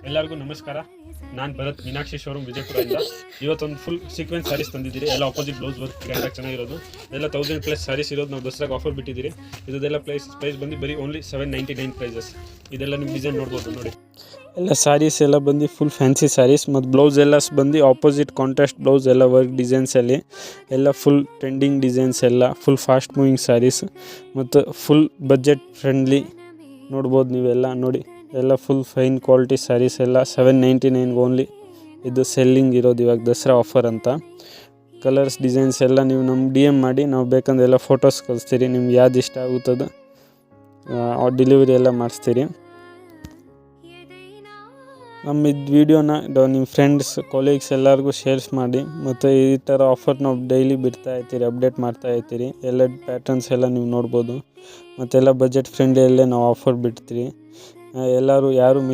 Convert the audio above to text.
ಎಲ್ಲರಿಗೂ ನಮಸ್ಕಾರ. ನಾನು ಭರತ್, ಮೀನಾಕ್ಷಿ ಶೋರೂಮ್ ವಿಜಯಪುರದಿಂದ. ಇವತ್ತೊಂದು ಫುಲ್ ಸೀಕ್ವೆನ್ಸ್ ಸ್ಯಾರೀಸ್ ತಂದಿದ್ದೀರಿ. ಎಲ್ಲ ಆಪೋಸಿಟ್ ಬ್ಲೌಸ್ ವರ್ಕ್ ಗ್ರ್ಯಾಂಡಾಗಿ ಚೆನ್ನಾಗಿರೋದು. ಎಲ್ಲ 1000+ ಸ್ಯಾರೀಸ್ ಇರೋದು ನಾವು ದಸರಾಗೆ ಆಫರ್ ಬಿಟ್ಟಿದ್ದೀರಿ. ಇದೆಲ್ಲ ಪ್ರೈಸ್ ಬಂದು ಬರೀ ಓನ್ಲಿ 799 ಪ್ರೈಸಸ್. ಇದೆಲ್ಲ ನಿಮ್ಮ ಡಿಸೈನ್ ನೋಡ್ಬೋದು ನೋಡಿ. ಎಲ್ಲ ಸ್ಯಾರೀಸ್ ಎಲ್ಲ ಬಂದು ಫುಲ್ ಫ್ಯಾನ್ಸಿ ಸ್ಯಾರೀಸ್ ಮತ್ತು ಬ್ಲೌಸ್ ಎಲ್ಲ ಬಂದು ಆಪೋಸಿಟ್ ಕಾಂಟ್ರಾಸ್ಟ್ ಬ್ಲೌಸ್ ಎಲ್ಲ ವರ್ಕ್ ಡಿಸೈನ್ಸಲ್ಲಿ ಎಲ್ಲ ಫುಲ್ ಟ್ರೆಂಡಿಂಗ್ ಡಿಸೈನ್ಸ್ ಎಲ್ಲ ಫುಲ್ ಫಾಸ್ಟ್ ಮೂವಿಂಗ್ ಸ್ಯಾರೀಸ್ ಮತ್ತು ಫುಲ್ ಬಜೆಟ್ ಫ್ರೆಂಡ್ಲಿ ನೋಡ್ಬೋದು. ನೀವೆಲ್ಲ ನೋಡಿ, ಎಲ್ಲ ಫುಲ್ ಫೈನ್ ಕ್ವಾಲಿಟಿ ಸ್ಯಾರೀಸ್ ಎಲ್ಲ 799 ಓನ್ಲಿ. ಇದು ಸೆಲ್ಲಿಂಗ್ ಇರೋದು ಇವಾಗ ದಸರಾ ಆಫರ್ ಅಂತ. ಕಲರ್ಸ್ ಡಿಸೈನ್ಸ್ ಎಲ್ಲ ನೀವು ನಮ್ಗೆ DM ಮಾಡಿ, ನಾವು ಬೇಕಂದ್ರೆ ಎಲ್ಲ ಫೋಟೋಸ್ ಕಳಿಸ್ತೀರಿ. ನಿಮ್ಗೆ ಯಾವ್ದು ಇಷ್ಟ ಆಗುತ್ತದ ಡೆಲಿವರಿ ಎಲ್ಲ ಮಾಡಿಸ್ತೀರಿ. ನಮ್ಮ ಇದು ವೀಡಿಯೋನ ನಿಮ್ಮ ಫ್ರೆಂಡ್ಸ್ ಕೊಲೀಗ್ಸ್ ಎಲ್ಲರಿಗೂ ಶೇರ್ಸ್ ಮಾಡಿ. ಮತ್ತು ಈ ಥರ ಆಫರ್ ನಾವು ಡೈಲಿ ಬಿಡ್ತಾ ಇರ್ತೀರಿ, ಅಪ್ಡೇಟ್ ಮಾಡ್ತಾ ಇರ್ತೀರಿ. ಎಲ್ಲ ಪ್ಯಾಟರ್ನ್ಸ್ ಎಲ್ಲ ನೀವು ನೋಡ್ಬೋದು. ಮತ್ತೆಲ್ಲ ಬಜೆಟ್ ಫ್ರೆಂಡ್ಲಿಯಲ್ಲೇ ನಾವು ಆಫರ್ ಬಿಡ್ತೀರಿ. ಎಲ್ಲರೂ ಯಾರು ಮಿಸ್